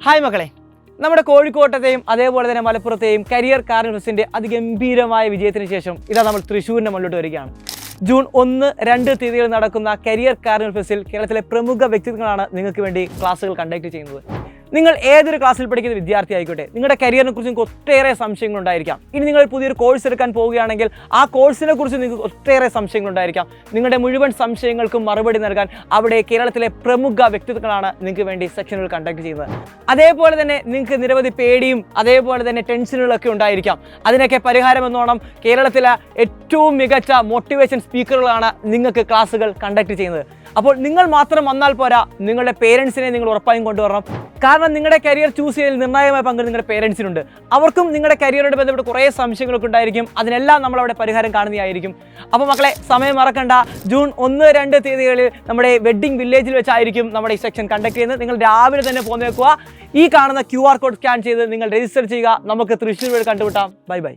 Hi മക്കളെ, നമ്മുടെ കോഴിക്കോട്ടത്തെയും അതേപോലെ തന്നെ മലപ്പുറത്തെയും കരിയർ കാർണിവൽസിൻ്റെ അതിഗംഭീരമായ വിജയത്തിന് ശേഷം ഇതാ നമ്മൾ തൃശ്ശൂരിൻ്റെ മുന്നിലോട്ട് വരികയാണ്. ജൂൺ 1, 2 തീയതികളിൽ നടക്കുന്ന കരിയർ കാർണിവൽ ഫെസ്റ്റിൽ കേരളത്തിലെ പ്രമുഖ വ്യക്തിത്വങ്ങളാണ് നിങ്ങൾക്ക് വേണ്ടി ക്ലാസ്സുകൾ കണ്ടക്ട് ചെയ്യുന്നത്. നിങ്ങൾ ഏതൊരു ക്ലാസ്സിൽ പഠിക്കുന്ന വിദ്യാർത്ഥി ആയിക്കോട്ടെ, നിങ്ങളുടെ കരിയറിനെ കുറിച്ച് നിങ്ങൾക്ക് ഒട്ടേറെ സംശയങ്ങളുണ്ടായിരിക്കാം. ഇനി നിങ്ങൾ പുതിയൊരു കോഴ്സ് എടുക്കാൻ പോവുകയാണെങ്കിൽ ആ കോഴ്സിനെ കുറിച്ച് നിങ്ങൾക്ക് ഒട്ടേറെ സംശയങ്ങളുണ്ടായിരിക്കാം. നിങ്ങളുടെ മുഴുവൻ സംശയങ്ങൾക്കും മറുപടി നൽകാൻ അവിടെ കേരളത്തിലെ പ്രമുഖ വ്യക്തിത്വങ്ങളാണ് നിങ്ങൾക്ക് വേണ്ടി സെക്ഷനുകൾ കണ്ടക്ട് ചെയ്യുന്നത്. അതേപോലെ തന്നെ നിങ്ങൾക്ക് നിരവധി പേടിയും അതേപോലെ തന്നെ ടെൻഷനുകളൊക്കെ ഉണ്ടായിരിക്കാം. അതിനൊക്കെ പരിഹാരം എന്നോണം കേരളത്തിലെ ഏറ്റവും മികച്ച മോട്ടിവേഷൻ സ്പീക്കറുകളാണ് നിങ്ങൾക്ക് ക്ലാസ്സുകൾ കണ്ടക്ട് ചെയ്യുന്നത്. അപ്പോൾ നിങ്ങൾ മാത്രം വന്നാൽ പോരാ, നിങ്ങളുടെ പേരൻസിനെ നിങ്ങൾ ഉറപ്പായും കൊണ്ടുവരണം. കാരണം നിങ്ങളുടെ കരിയർ ചൂസ് ചെയ്തതിൽ നിർണായകമായ പങ്ക് നിങ്ങളുടെ പേരൻസിനുണ്ട്. അവർക്കും നിങ്ങളുടെ കരിയറുമായി ബന്ധപ്പെട്ട് കുറേ സംശയങ്ങളൊക്കെ ഉണ്ടായിരിക്കും. അതിനെല്ലാം നമ്മളവിടെ പരിഹാരം കാണുന്നതായിരിക്കും. അപ്പോൾ മക്കളെ, സമയം മറക്കണ്ട. ജൂൺ 1, 2 തീയതികളിൽ നമ്മുടെ വെഡ്ഡിംഗ് വില്ലേജിൽ വെച്ചായിരിക്കും നമ്മുടെ ഈ സെക്ഷൻ കണ്ടക്ട് ചെയ്യുന്നത്. നിങ്ങൾ രാവിലെ തന്നെ പോന്നേക്കുക. ഈ കാണുന്ന QR കോഡ് സ്കാൻ ചെയ്ത് നിങ്ങൾ രജിസ്റ്റർ ചെയ്യുക. നമുക്ക് തൃശ്ശൂർ കണ്ടുമുട്ടാം. Bye bye.